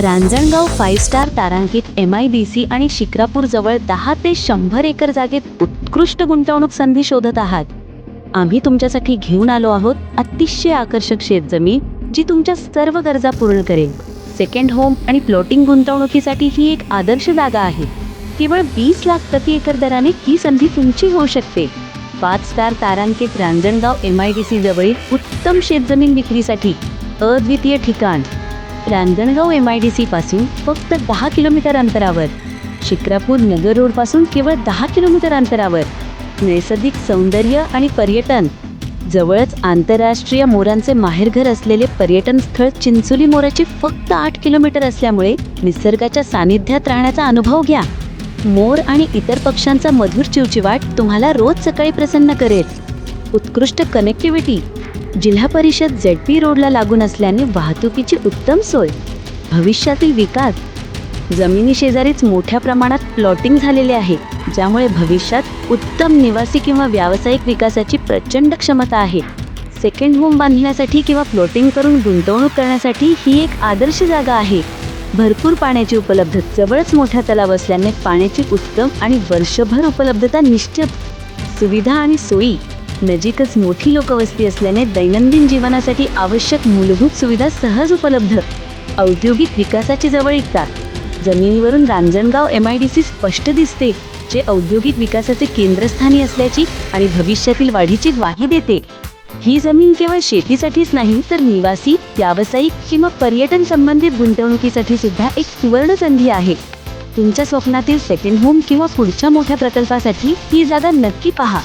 Ranjangaon 5 star तारांकित MIDC आणि शिक्रापूर जवळ 10 ते 100 एकर जागेत उत्कृष्ट गुंतवणूक संधी शोधत आहात. आम्ही तुमच्यासाठी घेऊन आलो आहोत अतिशय आकर्षक शेतजमीन जी तुमच्या सर्व गरजा पूर्ण करेल. सेकंड होम आणि प्लॉटिंग गुंतवणुकीसाठी ही एक आदर्श जागा आहे. केवळ 20 लाख प्रति एकर दराने ही संधी तुमची होऊ शकते. 5 स्टार तारांकित रांजणगाव MIDC जवळील उत्तम शेतजमीन विक्रीसाठी अद्वितीय ठिकाण. रांजणगाव MIDC पासून फक्त 10 किलोमीटर अंतरावर, शिक्रापूर नगर रोड पासून केवळ 10 किलोमीटर अंतरावर. नैसर्गिक सौंदर्य आणि पर्यटन. जवळच आंतरराष्ट्रीय मोरांचे माहेरघर असलेले पर्यटन स्थळ चिंचोली मोराची फक्त 8 किलोमीटर असल्यामुळे निसर्गाच्या सानिध्यात राहण्याचा अनुभव घ्या. मोर आणि इतर पक्ष्यांचा मधुर चिवचिवाट तुम्हाला रोज सकाळी प्रसन्न करेल. उत्कृष्ट कनेक्टिव्हिटी. जिल्हा परिषद ZP रोडला लागून असल्याने वाहतुकीची उत्तम सोय. भविष्यातील विकास. जमिनी शेजारीच मोठ्या प्रमाणात प्लॉटिंग झालेले आहे, ज्यामुळे भविष्यात उत्तम निवासी किंवा व्यावसायिक विकासाची प्रचंड क्षमता आहे. सेकंड होम बांधण्यासाठी किंवा प्लॉटिंग करून गुंतवणूक करण्यासाठी ही एक आदर्श जागा आहे. भरपूर पाण्याची उपलब्धता. जवळच मोठा तलाव असल्याने पाण्याची उत्तम आणि वर्षभर उपलब्धता निश्चित. सुविधा आणि सोयी. नजीकच मोठी लोकवस्ती असल्याने दैनंदिन जीवनासाठी आवश्यक मूलभूत सुविधा सहज उपलब्ध. औद्योगिक विकासाची जवळीकता. जमिनीवरून रांजणगाव MIDC स्पष्ट दिसते, जे औद्योगिक विकासाचे केंद्रस्थानी असल्याची आणि भविष्यातील वाढीची ग्वाही देते. ही जमीन केवळ शेतीसाठीच नाही, तर निवासी, व्यावसायिक किंवा पर्यटन संबंधित गुंतवणुकीसाठी सुद्धा एक सुवर्ण संधी आहे. तुमच्या स्वप्नातील सेकंड होम किंवा पुढच्या मोठ्या प्रकल्पासाठी ही जागा नक्की पहा.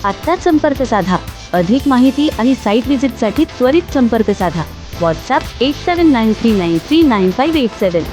आत्ताच संपर्क साधा. अधिक माहिती आणि साईट व्हिजिटसाठी त्वरित संपर्क साधा. WhatsApp 8793939587.